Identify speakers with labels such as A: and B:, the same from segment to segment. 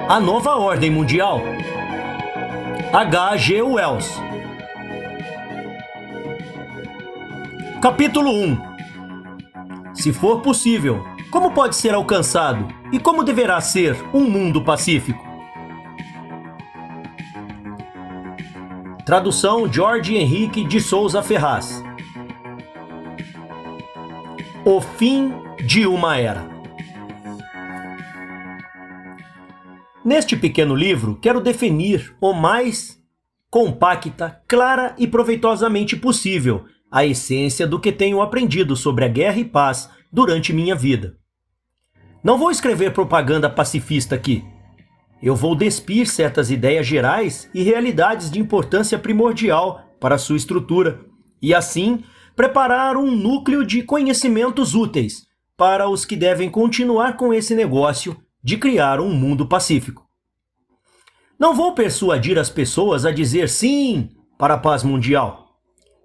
A: A Nova Ordem Mundial. H. G. Wells. Capítulo 1. Se for possível, como pode ser alcançado e como deverá ser um mundo pacífico? Tradução Jorge Henrique de Souza Ferraz. O fim de uma era. Neste pequeno livro, quero definir o mais compacta, clara e proveitosamente possível a essência do que tenho aprendido sobre a guerra e paz durante minha vida. Não vou escrever propaganda pacifista aqui. Eu vou despir certas ideias gerais e realidades de importância primordial para sua estrutura e, assim, preparar um núcleo de conhecimentos úteis para os que devem continuar com esse negócio de criar um mundo pacífico. Não vou persuadir as pessoas a dizer sim para a paz mundial.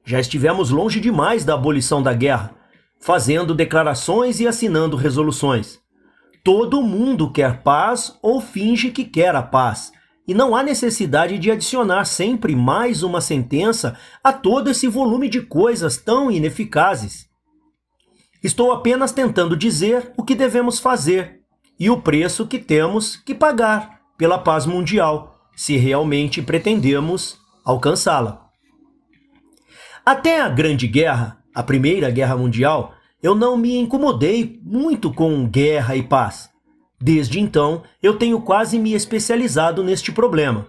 A: Já estivemos longe demais da abolição da guerra, fazendo declarações e assinando resoluções. Todo mundo quer paz ou finge que quer a paz, e não há necessidade de adicionar sempre mais uma sentença a todo esse volume de coisas tão ineficazes. Estou apenas tentando dizer o que devemos fazer e o preço que temos que pagar pela paz mundial, se realmente pretendemos alcançá-la. Até a Grande Guerra, a Primeira Guerra Mundial, eu não me incomodei muito com guerra e paz. Desde então, eu tenho quase me especializado neste problema.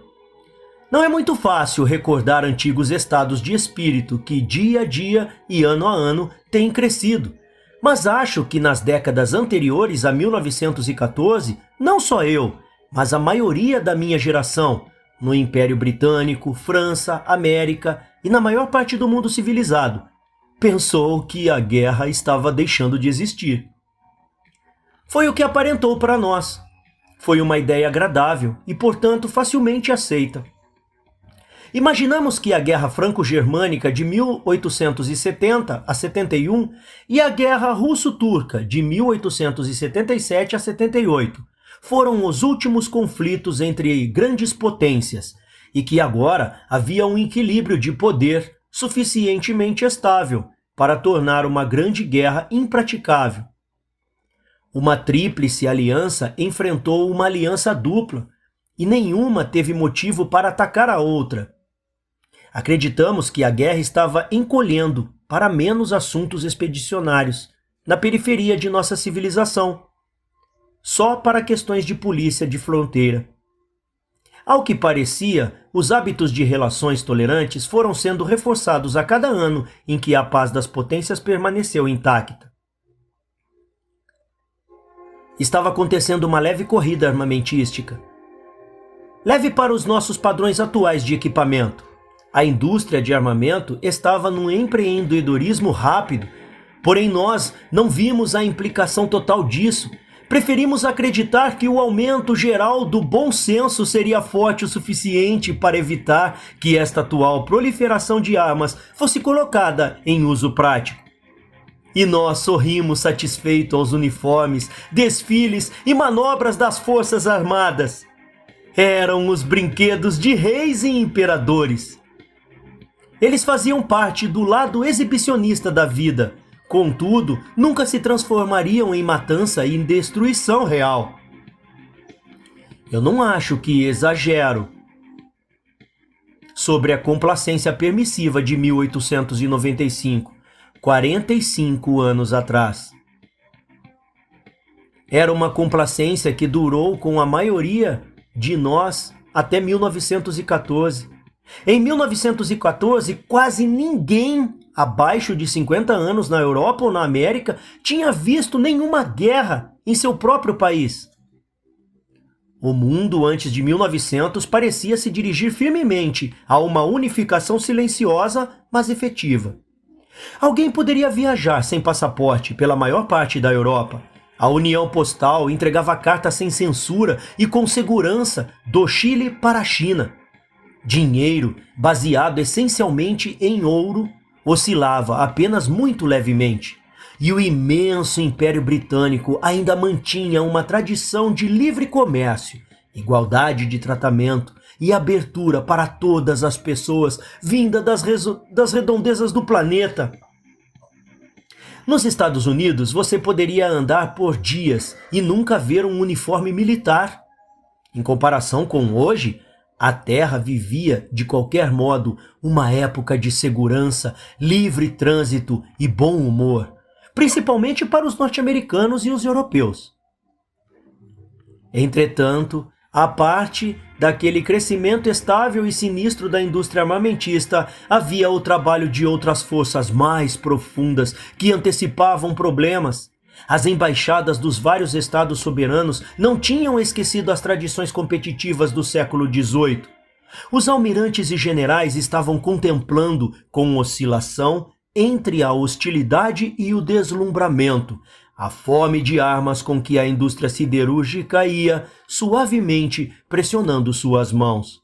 A: Não é muito fácil recordar antigos estados de espírito que dia a dia e ano a ano têm crescido, mas acho que nas décadas anteriores a 1914, não só eu, mas a maioria da minha geração, no Império Britânico, França, América e na maior parte do mundo civilizado, pensou que a guerra estava deixando de existir. Foi o que aparentou para nós. Foi uma ideia agradável e, portanto, facilmente aceita. Imaginamos que a Guerra Franco-Germânica de 1870 a 71 e a Guerra Russo-Turca de 1877 a 78 foram os últimos conflitos entre grandes potências e que agora havia um equilíbrio de poder suficientemente estável para tornar uma grande guerra impraticável. Uma tríplice aliança enfrentou uma aliança dupla e nenhuma teve motivo para atacar a outra. Acreditamos que a guerra estava encolhendo para menos assuntos expedicionários, na periferia de nossa civilização, só para questões de polícia de fronteira. Ao que parecia, os hábitos de relações tolerantes foram sendo reforçados a cada ano em que a paz das potências permaneceu intacta. Estava acontecendo uma leve corrida armamentística. Leve para os nossos padrões atuais de equipamento. A indústria de armamento estava num empreendedorismo rápido, porém nós não vimos a implicação total disso. Preferimos acreditar que o aumento geral do bom senso seria forte o suficiente para evitar que esta atual proliferação de armas fosse colocada em uso prático. E nós sorrimos satisfeitos aos uniformes, desfiles e manobras das Forças Armadas. Eram os brinquedos de reis e imperadores. Eles faziam parte do lado exibicionista da vida, contudo, nunca se transformariam em matança e em destruição real. Eu não acho que exagero sobre a complacência permissiva de 1895, 45 anos atrás. Era uma complacência que durou com a maioria de nós até 1914. Em 1914, quase ninguém abaixo de 50 anos na Europa ou na América tinha visto nenhuma guerra em seu próprio país. O mundo antes de 1900 parecia se dirigir firmemente a uma unificação silenciosa, mas efetiva. Alguém poderia viajar sem passaporte pela maior parte da Europa. A União Postal entregava cartas sem censura e com segurança do Chile para a China. Dinheiro, baseado essencialmente em ouro, oscilava apenas muito levemente, e o imenso Império Britânico ainda mantinha uma tradição de livre comércio igualdade de tratamento e abertura para todas as pessoas vinda das redondezas do planeta. Nos Estados Unidos, você poderia andar por dias e nunca ver um uniforme militar. Em comparação com hoje, a Terra vivia, de qualquer modo, uma época de segurança, livre trânsito e bom humor, principalmente para os norte-americanos e os europeus. Entretanto, a parte daquele crescimento estável e sinistro da indústria armamentista, havia o trabalho de outras forças mais profundas que antecipavam problemas. As embaixadas dos vários estados soberanos não tinham esquecido as tradições competitivas do século XVIII. Os almirantes e generais estavam contemplando, com oscilação, entre a hostilidade e o deslumbramento, a fome de armas com que a indústria siderúrgica ia, suavemente, pressionando suas mãos.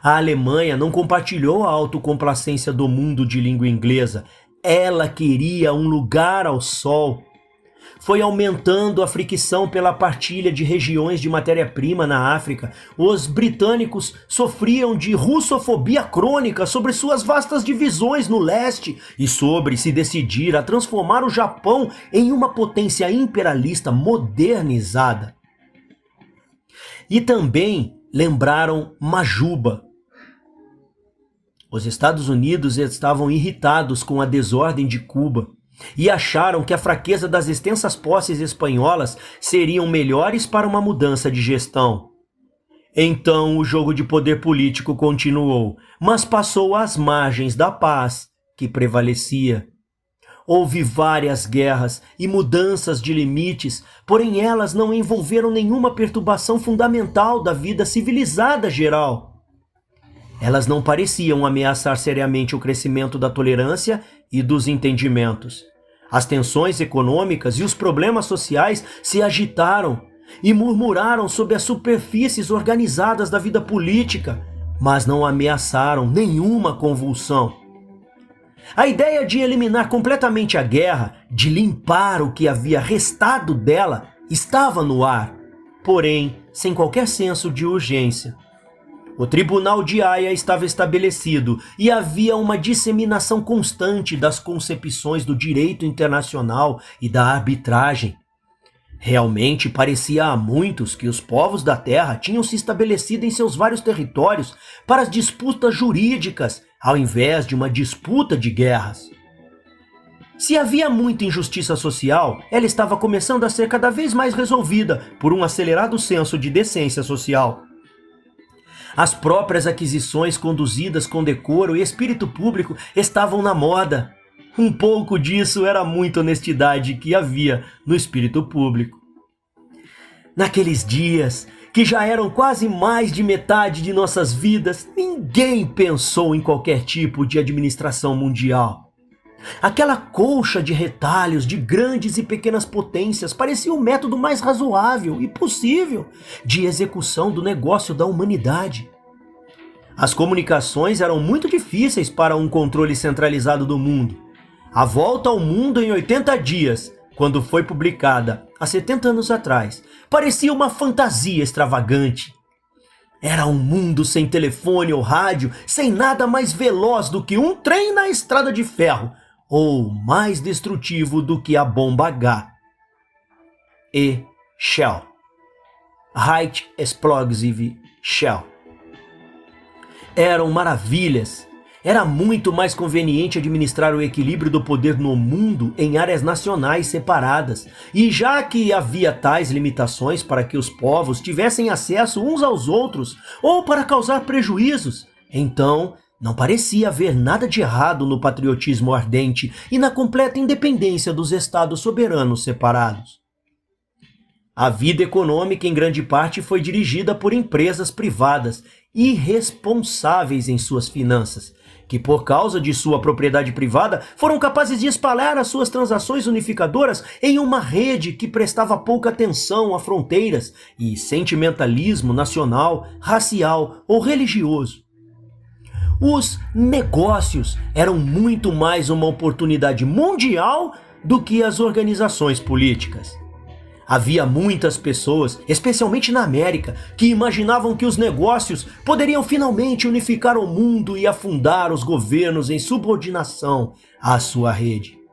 A: A Alemanha não compartilhou a autocomplacência do mundo de língua inglesa. Ela queria um lugar ao sol. Foi aumentando a fricção pela partilha de regiões de matéria-prima na África. Os britânicos sofriam de russofobia crônica sobre suas vastas divisões no leste e sobre se decidir a transformar o Japão em uma potência imperialista modernizada. E também lembraram Majuba. Os Estados Unidos estavam irritados com a desordem de Cuba e acharam que a fraqueza das extensas posses espanholas seriam melhores para uma mudança de gestão. Então o jogo de poder político continuou, mas passou às margens da paz que prevalecia. Houve várias guerras e mudanças de limites, porém elas não envolveram nenhuma perturbação fundamental da vida civilizada geral. Elas não pareciam ameaçar seriamente o crescimento da tolerância e dos entendimentos. As tensões econômicas e os problemas sociais se agitaram e murmuraram sob as superfícies organizadas da vida política, mas não ameaçaram nenhuma convulsão. A ideia de eliminar completamente a guerra, de limpar o que havia restado dela, estava no ar, porém sem qualquer senso de urgência. O Tribunal de Haia estava estabelecido e havia uma disseminação constante das concepções do direito internacional e da arbitragem. Realmente parecia a muitos que os povos da Terra tinham se estabelecido em seus vários territórios para as disputas jurídicas, ao invés de uma disputa de guerras. Se havia muita injustiça social, ela estava começando a ser cada vez mais resolvida por um acelerado senso de decência social. As próprias aquisições conduzidas com decoro e espírito público estavam na moda. Um pouco disso era muita honestidade que havia no espírito público. Naqueles dias, que já eram quase mais de metade de nossas vidas, ninguém pensou em qualquer tipo de administração mundial. Aquela colcha de retalhos de grandes e pequenas potências parecia o método mais razoável e possível de execução do negócio da humanidade. As comunicações eram muito difíceis para um controle centralizado do mundo. A Volta ao Mundo em 80 Dias, quando foi publicada há 70 anos atrás, parecia uma fantasia extravagante. Era um mundo sem telefone ou rádio, sem nada mais veloz do que um trem na estrada de ferro, ou mais destrutivo do que a bomba H. E Shell. High Explosive Shell. Eram maravilhas. Era muito mais conveniente administrar o equilíbrio do poder no mundo em áreas nacionais separadas, e já que havia tais limitações para que os povos tivessem acesso uns aos outros ou para causar prejuízos, então não parecia haver nada de errado no patriotismo ardente e na completa independência dos estados soberanos separados. A vida econômica em grande parte foi dirigida por empresas privadas irresponsáveis em suas finanças, que por causa de sua propriedade privada foram capazes de espalhar as suas transações unificadoras em uma rede que prestava pouca atenção a fronteiras e sentimentalismo nacional, racial ou religioso. Os negócios eram muito mais uma oportunidade mundial do que as organizações políticas. Havia muitas pessoas, especialmente na América, que imaginavam que os negócios poderiam finalmente unificar o mundo e afundar os governos em subordinação à sua rede.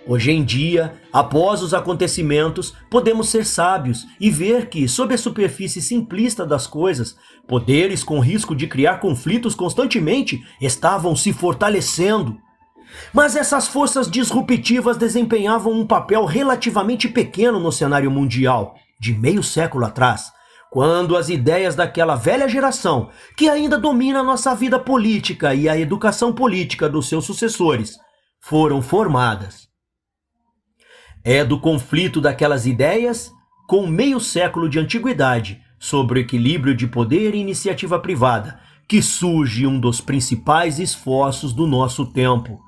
A: Hoje em dia, após os acontecimentos, podemos ser sábios e ver que, sob a superfície simplista das coisas, poderes com risco de criar conflitos constantemente estavam se fortalecendo. Mas essas forças disruptivas desempenhavam um papel relativamente pequeno no cenário mundial, de meio século atrás, quando as ideias daquela velha geração, que ainda domina a nossa vida política e a educação política dos seus sucessores, foram formadas. É do conflito daquelas ideias, com meio século de antiguidade, sobre o equilíbrio de poder e iniciativa privada, que surge um dos principais esforços do nosso tempo.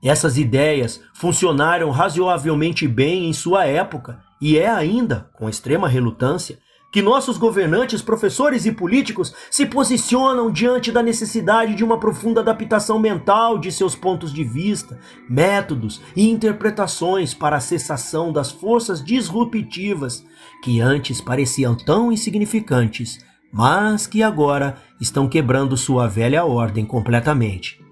A: Essas ideias funcionaram razoavelmente bem em sua época e é ainda, com extrema relutância, que nossos governantes, professores e políticos se posicionam diante da necessidade de uma profunda adaptação mental de seus pontos de vista, métodos e interpretações para a cessação das forças disruptivas que antes pareciam tão insignificantes, mas que agora estão quebrando sua velha ordem completamente.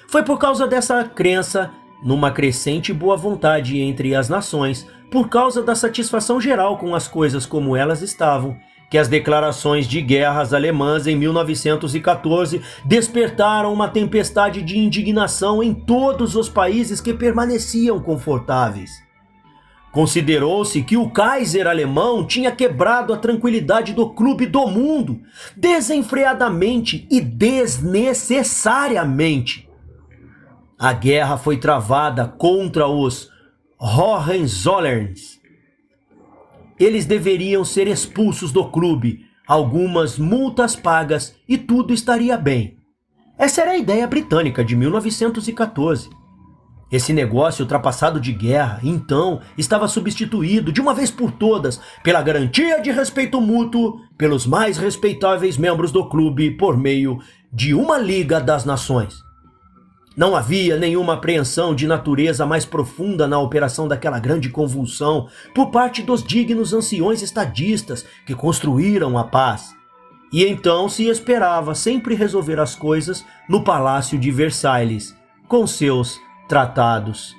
A: Foi por causa dessa crença numa crescente boa vontade entre as nações, por causa da satisfação geral com as coisas como elas estavam, que as declarações de guerras alemãs em 1914 despertaram uma tempestade de indignação em todos os países que permaneciam confortáveis. Considerou-se que o Kaiser alemão tinha quebrado a tranquilidade do clube do mundo, desenfreadamente e desnecessariamente. A guerra foi travada contra os Hohenzollerns. Eles deveriam ser expulsos do clube, algumas multas pagas e tudo estaria bem. Essa era a ideia britânica de 1914. Esse negócio ultrapassado de guerra, então, estava substituído de uma vez por todas pela garantia de respeito mútuo pelos mais respeitáveis membros do clube por meio de uma Liga das Nações. Não havia nenhuma apreensão de natureza mais profunda na operação daquela grande convulsão por parte dos dignos anciões estadistas que construíram a paz. E então se esperava sempre resolver as coisas no Palácio de Versalhes, com seus tratados.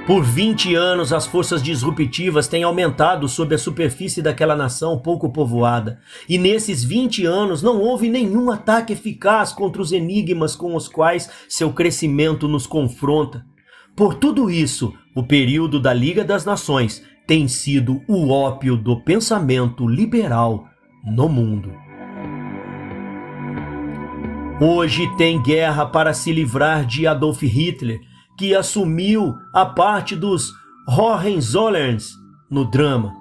A: Por 20 anos, as forças disruptivas têm aumentado sob a superfície daquela nação pouco povoada. E nesses 20 anos não houve nenhum ataque eficaz contra os enigmas com os quais seu crescimento nos confronta. Por tudo isso, o período da Liga das Nações tem sido o ópio do pensamento liberal no mundo. Hoje tem guerra para se livrar de Adolf Hitler, que assumiu a parte dos Hohenzollerns no drama.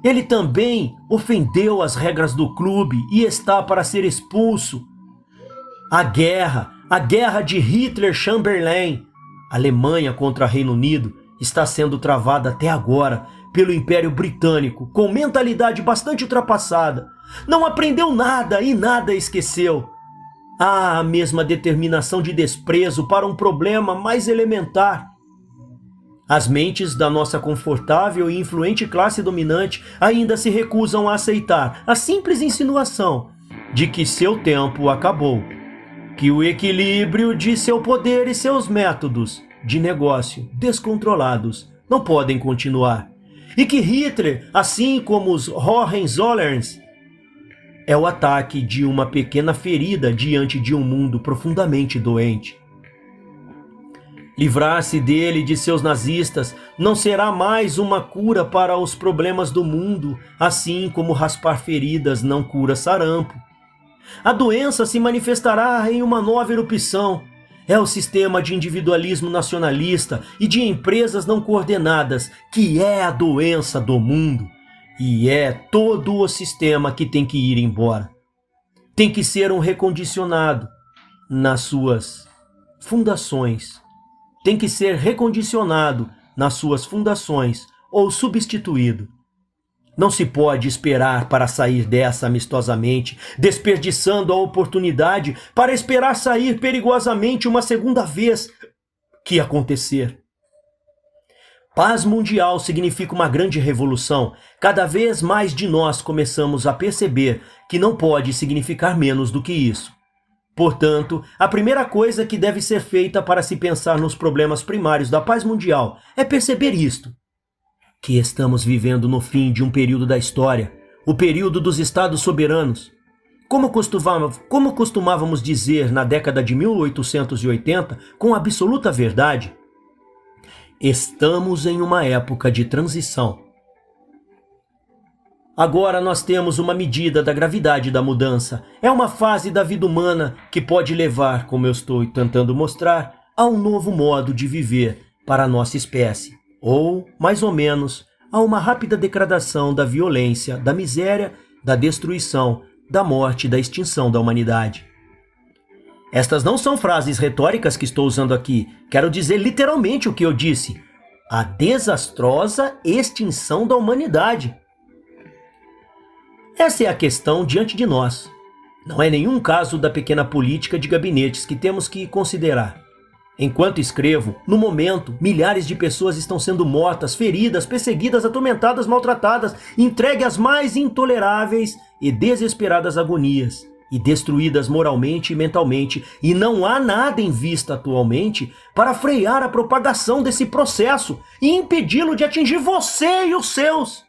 A: Ele também ofendeu as regras do clube e está para ser expulso. A guerra de Hitler-Chamberlain, Alemanha contra Reino Unido, está sendo travada até agora pelo Império Britânico, com mentalidade bastante ultrapassada. Não aprendeu nada e nada esqueceu. Há a mesma determinação de desprezo para um problema mais elementar. As mentes da nossa confortável e influente classe dominante ainda se recusam a aceitar a simples insinuação de que seu tempo acabou, que o equilíbrio de seu poder e seus métodos de negócio descontrolados não podem continuar, e que Hitler, assim como os Hohenzollerns, é o ataque de uma pequena ferida diante de um mundo profundamente doente. Livrar-se dele e de seus nazistas não será mais uma cura para os problemas do mundo, assim como raspar feridas não cura sarampo. A doença se manifestará em uma nova erupção. É o sistema de individualismo nacionalista e de empresas não coordenadas que é a doença do mundo. E é todo o sistema que tem que ir embora. Tem que ser recondicionado nas suas fundações. Tem que ser recondicionado nas suas fundações ou substituído. Não se pode esperar para sair dessa amistosamente, desperdiçando a oportunidade para esperar sair perigosamente uma segunda vez que acontecer. Paz mundial significa uma grande revolução. Cada vez mais de nós começamos a perceber que não pode significar menos do que isso. Portanto, a primeira coisa que deve ser feita para se pensar nos problemas primários da paz mundial é perceber isto: que estamos vivendo no fim de um período da história, o período dos Estados soberanos. Como costumávamos dizer na década de 1880, com absoluta verdade, estamos em uma época de transição. Agora nós temos uma medida da gravidade da mudança. É uma fase da vida humana que pode levar, como eu estou tentando mostrar, a um novo modo de viver para a nossa espécie. Ou, mais ou menos, a uma rápida degradação da violência, da miséria, da destruição, da morte e da extinção da humanidade. Estas não são frases retóricas que estou usando aqui. Quero dizer literalmente o que eu disse. A desastrosa extinção da humanidade. Essa é a questão diante de nós. Não é nenhum caso da pequena política de gabinetes que temos que considerar. Enquanto escrevo, no momento, milhares de pessoas estão sendo mortas, feridas, perseguidas, atormentadas, maltratadas, entregues às mais intoleráveis e desesperadas agonias, e destruídas moralmente e mentalmente, e não há nada em vista atualmente para frear a propagação desse processo e impedi-lo de atingir você e os seus.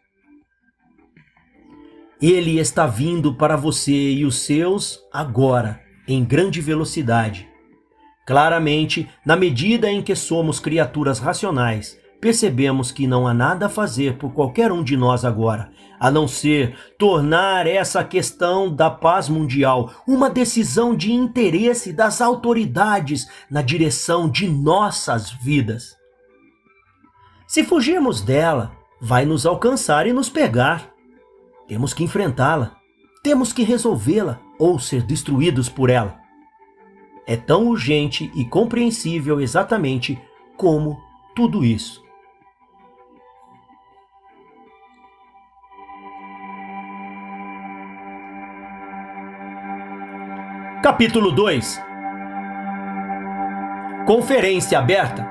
A: Ele está vindo para você e os seus agora, em grande velocidade. Claramente, na medida em que somos criaturas racionais, percebemos que não há nada a fazer por qualquer um de nós agora, a não ser tornar essa questão da paz mundial uma decisão de interesse das autoridades na direção de nossas vidas. Se fugirmos dela, vai nos alcançar e nos pegar. Temos que enfrentá-la, temos que resolvê-la ou ser destruídos por ela. É tão urgente e compreensível exatamente como tudo isso. Capítulo 2. Conferência aberta.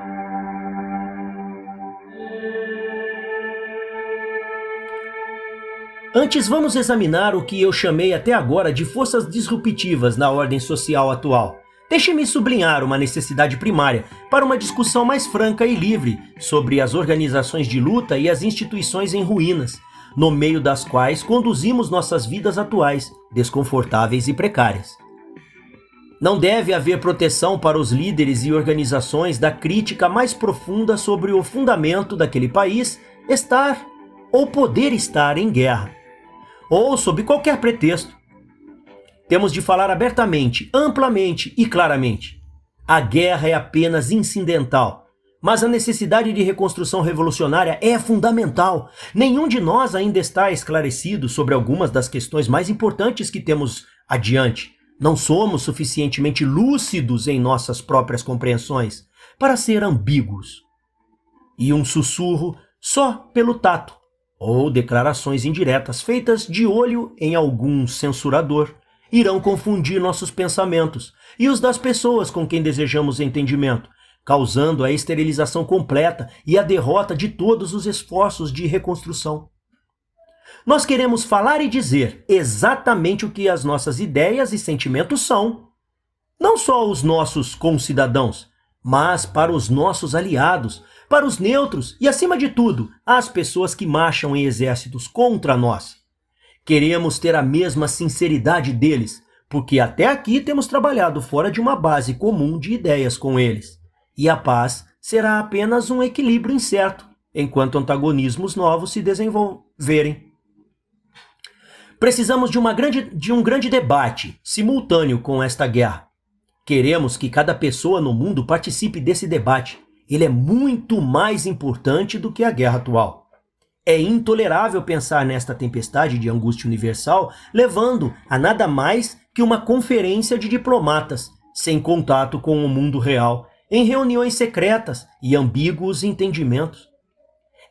A: Antes, vamos examinar o que eu chamei até agora de forças disruptivas na ordem social atual. Deixe-me sublinhar uma necessidade primária para uma discussão mais franca e livre sobre as organizações de luta e as instituições em ruínas, no meio das quais conduzimos nossas vidas atuais, desconfortáveis e precárias. Não deve haver proteção para os líderes e organizações da crítica mais profunda sobre o fundamento daquele país estar ou poder estar em guerra, ou sob qualquer pretexto. Temos de falar abertamente, amplamente e claramente. A guerra é apenas incidental, mas a necessidade de reconstrução revolucionária é fundamental. Nenhum de nós ainda está esclarecido sobre algumas das questões mais importantes que temos adiante. Não somos suficientemente lúcidos em nossas próprias compreensões para ser ambíguos. E um sussurro só pelo tato, ou declarações indiretas feitas de olho em algum censurador, irão confundir nossos pensamentos e os das pessoas com quem desejamos entendimento, causando a esterilização completa e a derrota de todos os esforços de reconstrução. Nós queremos falar e dizer exatamente o que as nossas ideias e sentimentos são, não só os nossos concidadãos, mas para os nossos aliados, para os neutros e, acima de tudo, as pessoas que marcham em exércitos contra nós. Queremos ter a mesma sinceridade deles, porque até aqui temos trabalhado fora de uma base comum de ideias com eles. E a paz será apenas um equilíbrio incerto, enquanto antagonismos novos se desenvolverem. Precisamos de um grande debate simultâneo com esta guerra. Queremos que cada pessoa no mundo participe desse debate. Ele é muito mais importante do que a guerra atual. É intolerável pensar nesta tempestade de angústia universal levando a nada mais que uma conferência de diplomatas, sem contato com o mundo real, em reuniões secretas e ambíguos entendimentos.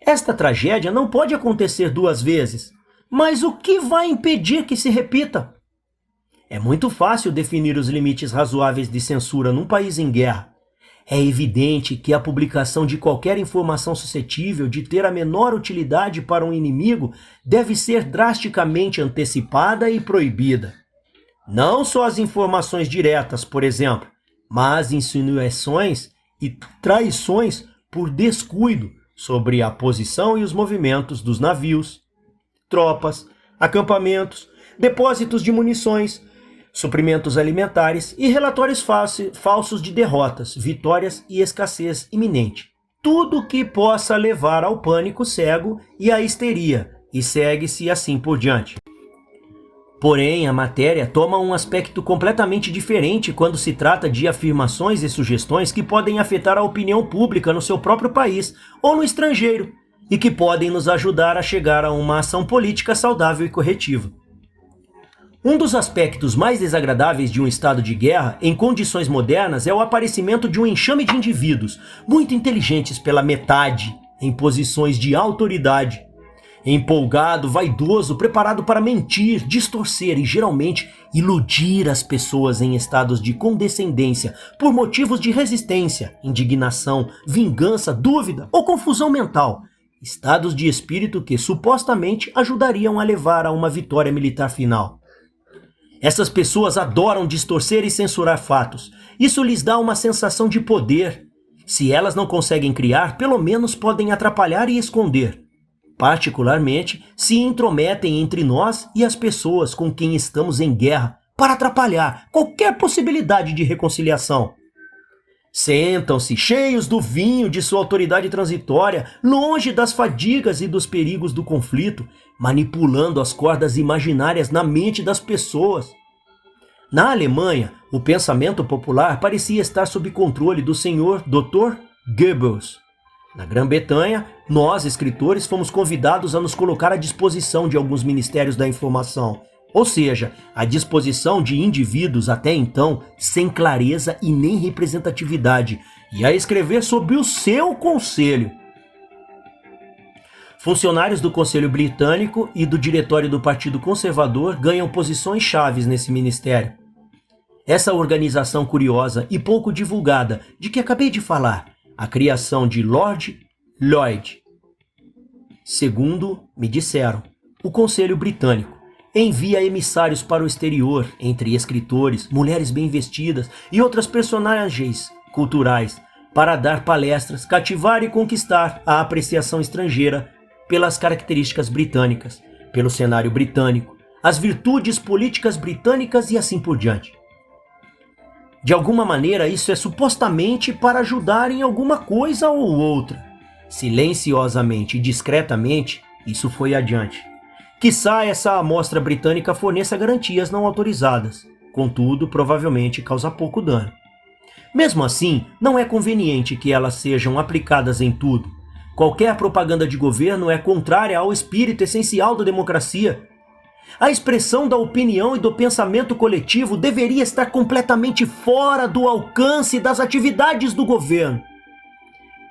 A: Esta tragédia não pode acontecer duas vezes. Mas o que vai impedir que se repita? É muito fácil definir os limites razoáveis de censura num país em guerra. É evidente que a publicação de qualquer informação suscetível de ter a menor utilidade para um inimigo deve ser drasticamente antecipada e proibida. Não só as informações diretas, por exemplo, mas insinuações e traições por descuido sobre a posição e os movimentos dos navios, tropas, acampamentos, depósitos de munições, suprimentos alimentares e relatórios falsos de derrotas, vitórias e escassez iminente. Tudo que possa levar ao pânico cego e à histeria, e segue-se assim por diante. Porém, a matéria toma um aspecto completamente diferente quando se trata de afirmações e sugestões que podem afetar a opinião pública no seu próprio país ou no estrangeiro, e que podem nos ajudar a chegar a uma ação política saudável e corretiva. Um dos aspectos mais desagradáveis de um estado de guerra em condições modernas é o aparecimento de um enxame de indivíduos muito inteligentes pela metade, em posições de autoridade. Empolgado, vaidoso, preparado para mentir, distorcer e geralmente iludir as pessoas em estados de condescendência por motivos de resistência, indignação, vingança, dúvida ou confusão mental. Estados de espírito que supostamente ajudariam a levar a uma vitória militar final. Essas pessoas adoram distorcer e censurar fatos. Isso lhes dá uma sensação de poder. Se elas não conseguem criar, pelo menos podem atrapalhar e esconder. Particularmente, se intrometem entre nós e as pessoas com quem estamos em guerra para atrapalhar qualquer possibilidade de reconciliação. Sentam-se cheios do vinho de sua autoridade transitória, longe das fadigas e dos perigos do conflito, manipulando as cordas imaginárias na mente das pessoas. Na Alemanha, o pensamento popular parecia estar sob controle do senhor Dr. Goebbels. Na Grã-Bretanha, nós, escritores, fomos convidados a nos colocar à disposição de alguns ministérios da informação, ou seja, à disposição de indivíduos até então sem clareza e nem representatividade, e a escrever sob o seu conselho. Funcionários do Conselho Britânico e do Diretório do Partido Conservador ganham posições chaves nesse ministério. Essa organização curiosa e pouco divulgada de que acabei de falar, a criação de Lord Lloyd. Segundo me disseram, o Conselho Britânico envia emissários para o exterior, entre escritores, mulheres bem vestidas e outras personagens culturais, para dar palestras, cativar e conquistar a apreciação estrangeira pelas características britânicas, pelo cenário britânico, as virtudes políticas britânicas e assim por diante. De alguma maneira, isso é supostamente para ajudar em alguma coisa ou outra. Silenciosamente e discretamente, isso foi adiante. Quiçá essa amostra britânica forneça garantias não autorizadas, contudo, provavelmente causa pouco dano. Mesmo assim, não é conveniente que elas sejam aplicadas em tudo. Qualquer propaganda de governo é contrária ao espírito essencial da democracia. A expressão da opinião e do pensamento coletivo deveria estar completamente fora do alcance das atividades do governo.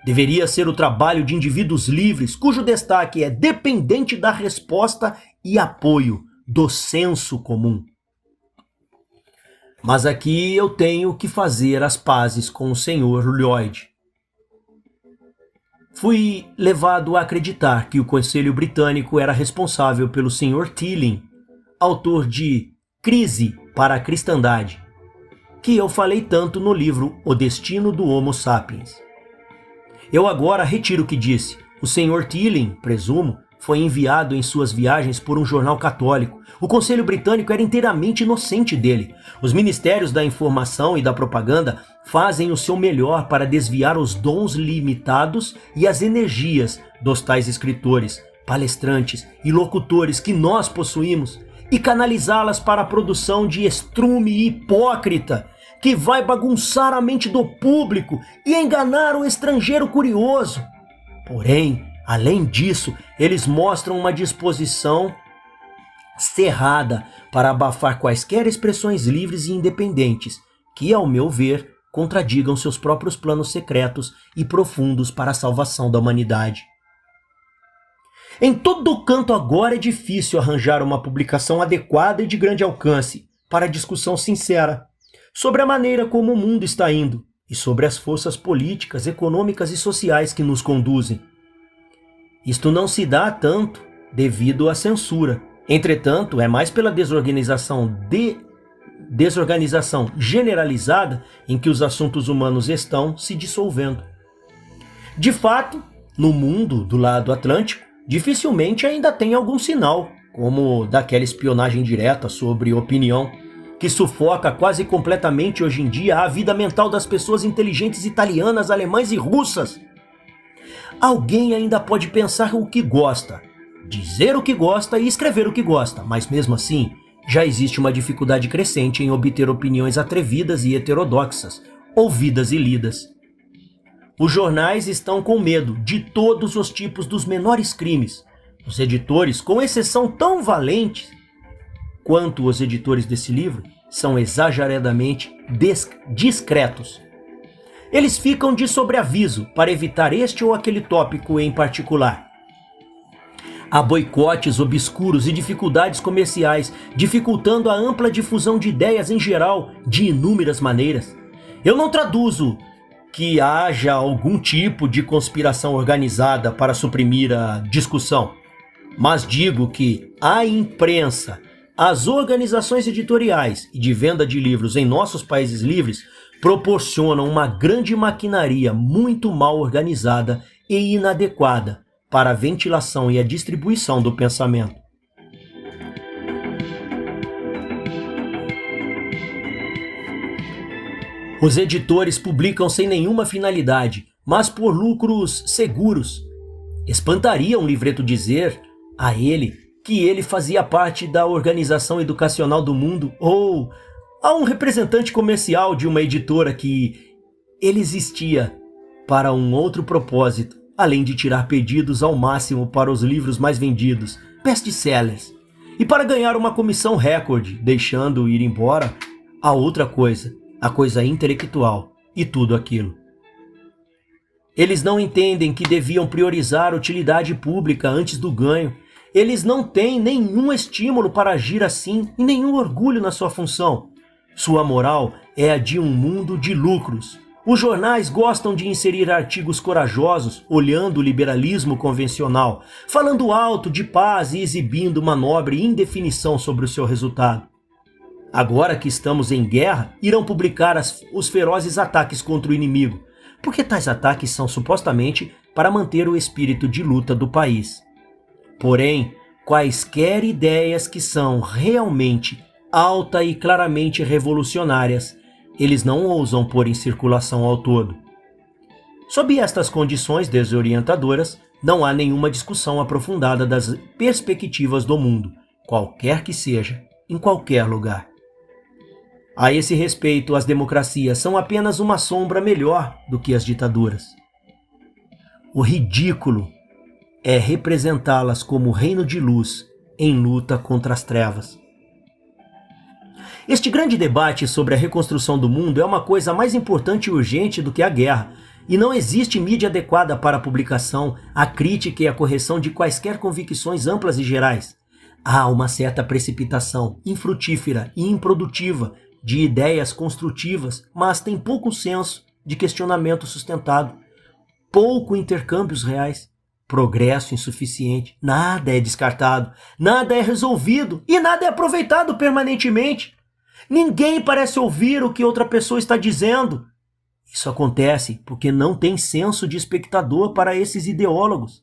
A: Deveria ser o trabalho de indivíduos livres, cujo destaque é dependente da resposta e apoio do senso comum. Mas aqui eu tenho que fazer as pazes com o Sr. Lloyd. Fui levado a acreditar que o Conselho Britânico era responsável pelo Sr. Tilling, autor de Crise para a Cristandade, que eu falei tanto no livro O Destino do Homo Sapiens. Eu agora retiro o que disse. O Sr. Tilling, presumo, foi enviado em suas viagens por um jornal católico. O Conselho Britânico era inteiramente inocente dele. Os ministérios da informação e da propaganda fazem o seu melhor para desviar os dons limitados e as energias dos tais escritores, palestrantes e locutores que nós possuímos e canalizá-las para a produção de estrume hipócrita que vai bagunçar a mente do público e enganar o estrangeiro curioso. Porém, além disso, eles mostram uma disposição cerrada para abafar quaisquer expressões livres e independentes que, ao meu ver, contradigam seus próprios planos secretos e profundos para a salvação da humanidade. Em todo canto agora é difícil arranjar uma publicação adequada e de grande alcance para discussão sincera sobre a maneira como o mundo está indo e sobre as forças políticas, econômicas e sociais que nos conduzem. Isto não se dá tanto devido à censura. Entretanto, é mais pela desorganização generalizada em que os assuntos humanos estão se dissolvendo. De fato, no mundo do lado atlântico, dificilmente ainda tem algum sinal, como daquela espionagem direta sobre opinião, que sufoca quase completamente hoje em dia a vida mental das pessoas inteligentes italianas, alemãs e russas. Alguém ainda pode pensar o que gosta, dizer o que gosta e escrever o que gosta, mas mesmo assim, já existe uma dificuldade crescente em obter opiniões atrevidas e heterodoxas, ouvidas e lidas. Os jornais estão com medo de todos os tipos dos menores crimes. Os editores, com exceção tão valentes quanto os editores desse livro, são exageradamente discretos. Eles ficam de sobreaviso para evitar este ou aquele tópico em particular. Há boicotes obscuros e dificuldades comerciais, dificultando a ampla difusão de ideias em geral, de inúmeras maneiras. Eu não traduzo que haja algum tipo de conspiração organizada para suprimir a discussão, mas digo que a imprensa, as organizações editoriais e de venda de livros em nossos países livres proporcionam uma grande maquinaria muito mal organizada e inadequada para a ventilação e a distribuição do pensamento. Os editores publicam sem nenhuma finalidade, mas por lucros seguros. Espantaria um livreto dizer a ele que ele fazia parte da Organização Educacional do Mundo, ou a um representante comercial de uma editora que ele existia para um outro propósito, além de tirar pedidos ao máximo para os livros mais vendidos, best-sellers, e para ganhar uma comissão recorde, deixando ir embora a outra coisa, a coisa intelectual e tudo aquilo. Eles não entendem que deviam priorizar a utilidade pública antes do ganho. Eles não têm nenhum estímulo para agir assim e nenhum orgulho na sua função. Sua moral é a de um mundo de lucros. Os jornais gostam de inserir artigos corajosos, olhando o liberalismo convencional, falando alto de paz e exibindo uma nobre indefinição sobre o seu resultado. Agora que estamos em guerra, irão publicar os ferozes ataques contra o inimigo, porque tais ataques são supostamente para manter o espírito de luta do país. Porém, quaisquer ideias que são realmente alta e claramente revolucionárias, eles não ousam pôr em circulação ao todo. Sob estas condições desorientadoras, não há nenhuma discussão aprofundada das perspectivas do mundo, qualquer que seja, em qualquer lugar. A esse respeito, as democracias são apenas uma sombra melhor do que as ditaduras. O ridículo é representá-las como reino de luz em luta contra as trevas. Este grande debate sobre a reconstrução do mundo é uma coisa mais importante e urgente do que a guerra, e não existe mídia adequada para a publicação, a crítica e a correção de quaisquer convicções amplas e gerais. Há uma certa precipitação infrutífera e improdutiva de ideias construtivas, mas tem pouco senso de questionamento sustentado, pouco intercâmbios reais, progresso insuficiente, nada é descartado, nada é resolvido e nada é aproveitado permanentemente. Ninguém parece ouvir o que outra pessoa está dizendo. Isso acontece porque não tem senso de espectador para esses ideólogos.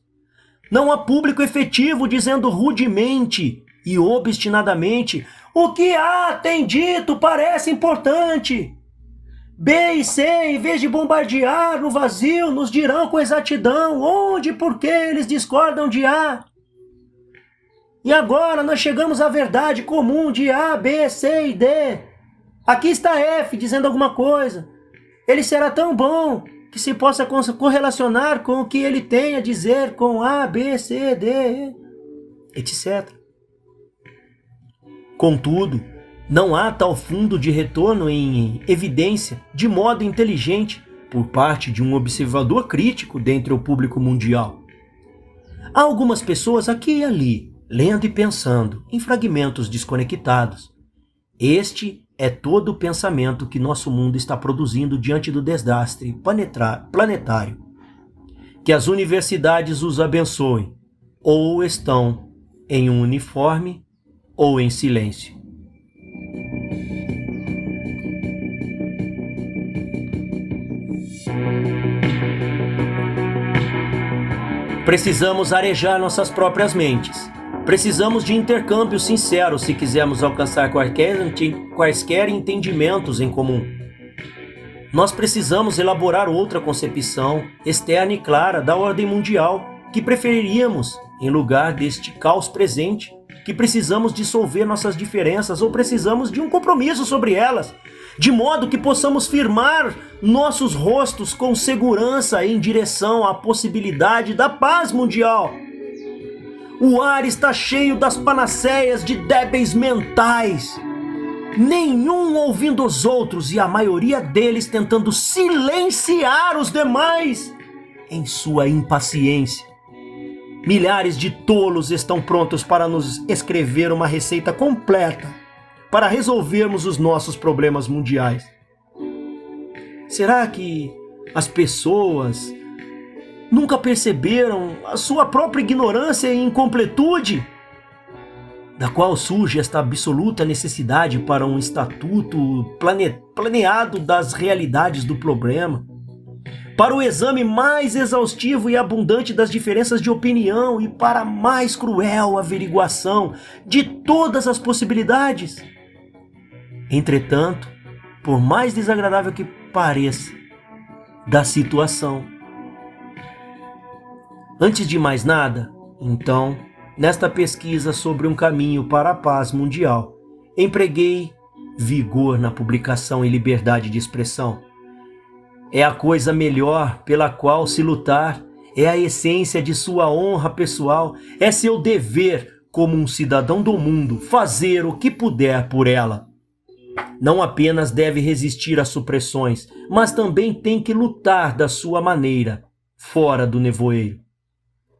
A: Não há público efetivo dizendo rudemente e obstinadamente: o que A tem dito parece importante. B e C, em vez de bombardear no vazio, nos dirão com exatidão onde e por que eles discordam de A. E agora nós chegamos à verdade comum de A, B, C e D. Aqui está F dizendo alguma coisa. Ele será tão bom que se possa correlacionar com o que ele tem a dizer com A, B, C, D, etc. Contudo, não há tal fundo de retorno em evidência de modo inteligente por parte de um observador crítico dentre o público mundial. Há algumas pessoas aqui e ali, lendo e pensando, em fragmentos desconectados. Este é todo o pensamento que nosso mundo está produzindo diante do desastre planetário. Que as universidades os abençoem, ou estão em um uniforme ou em silêncio. Precisamos arejar nossas próprias mentes. Precisamos de intercâmbio sincero se quisermos alcançar quaisquer entendimentos em comum. Nós precisamos elaborar outra concepção, externa e clara, da ordem mundial, que preferiríamos em lugar deste caos presente, que precisamos dissolver nossas diferenças ou precisamos de um compromisso sobre elas, de modo que possamos firmar nossos rostos com segurança em direção à possibilidade da paz mundial. O ar está cheio das panaceias de débeis mentais, nenhum ouvindo os outros e a maioria deles tentando silenciar os demais em sua impaciência. Milhares de tolos estão prontos para nos escrever uma receita completa para resolvermos os nossos problemas mundiais. Será que as pessoas nunca perceberam a sua própria ignorância e incompletude, da qual surge esta absoluta necessidade para um estatuto planeado das realidades do problema, para o exame mais exaustivo e abundante das diferenças de opinião e para a mais cruel averiguação de todas as possibilidades? Entretanto, por mais desagradável que pareça, da situação. Antes de mais nada, então, nesta pesquisa sobre um caminho para a paz mundial, empreguei vigor na publicação e liberdade de expressão. É a coisa melhor pela qual se lutar, é a essência de sua honra pessoal, é seu dever como um cidadão do mundo fazer o que puder por ela. Não apenas deve resistir às supressões, mas também tem que lutar da sua maneira, fora do nevoeiro.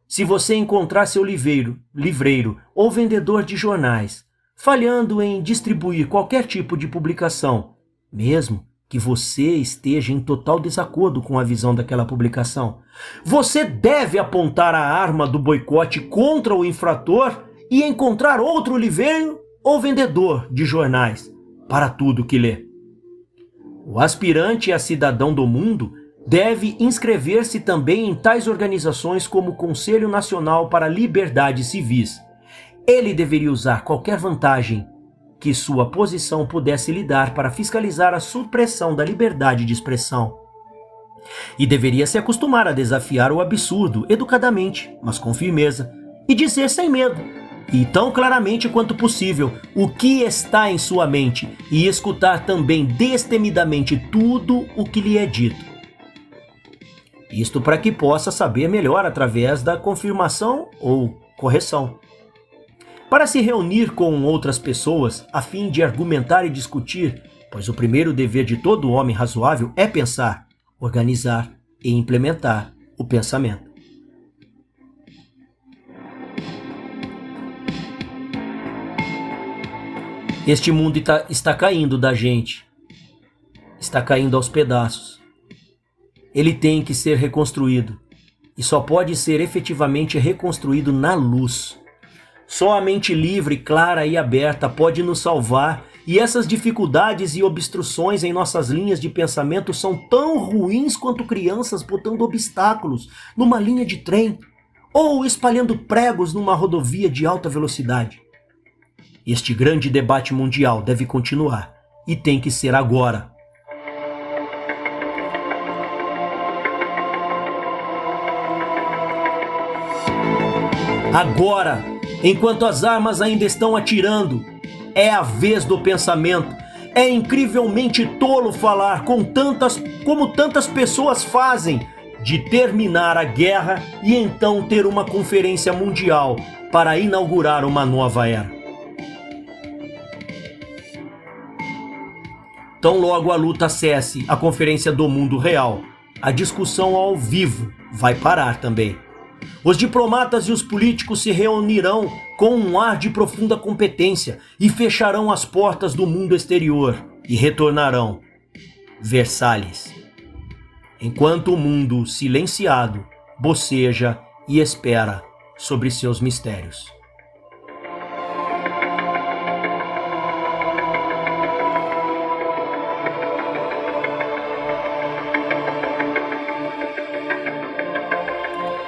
A: Se você encontrar seu livreiro ou vendedor de jornais falhando em distribuir qualquer tipo de publicação, mesmo que você esteja em total desacordo com a visão daquela publicação, você deve apontar a arma do boicote contra o infrator e encontrar outro livreiro ou vendedor de jornais para tudo que lê. O aspirante a cidadão do mundo deve inscrever-se também em tais organizações como o Conselho Nacional para Liberdades Civis. Ele deveria usar qualquer vantagem que sua posição pudesse lhe dar para fiscalizar a supressão da liberdade de expressão. E deveria se acostumar a desafiar o absurdo, educadamente, mas com firmeza, e dizer sem medo, e tão claramente quanto possível, o que está em sua mente, e escutar também destemidamente tudo o que lhe é dito. Isto para que possa saber melhor através da confirmação ou correção. Para se reunir com outras pessoas a fim de argumentar e discutir, pois o primeiro dever de todo homem razoável é pensar, organizar e implementar o pensamento. Este mundo está caindo da gente, está caindo aos pedaços. Ele tem que ser reconstruído e só pode ser efetivamente reconstruído na luz. Só a mente livre, clara e aberta pode nos salvar, e essas dificuldades e obstruções em nossas linhas de pensamento são tão ruins quanto crianças botando obstáculos numa linha de trem ou espalhando pregos numa rodovia de alta velocidade. Este grande debate mundial deve continuar e tem que ser agora. Agora, enquanto as armas ainda estão atirando, é a vez do pensamento. É incrivelmente tolo falar como tantas pessoas fazem, de terminar a guerra e então ter uma conferência mundial para inaugurar uma nova era. Tão logo a luta cesse, a conferência do mundo real, a discussão ao vivo vai parar também. Os diplomatas e os políticos se reunirão com um ar de profunda competência e fecharão as portas do mundo exterior e retornarão. Versalhes. Enquanto o mundo silenciado boceja e espera sobre seus mistérios.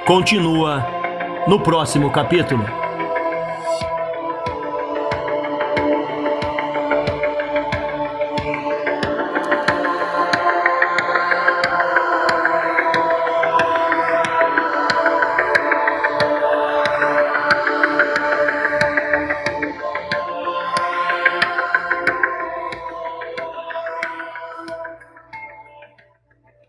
A: Continua no próximo capítulo.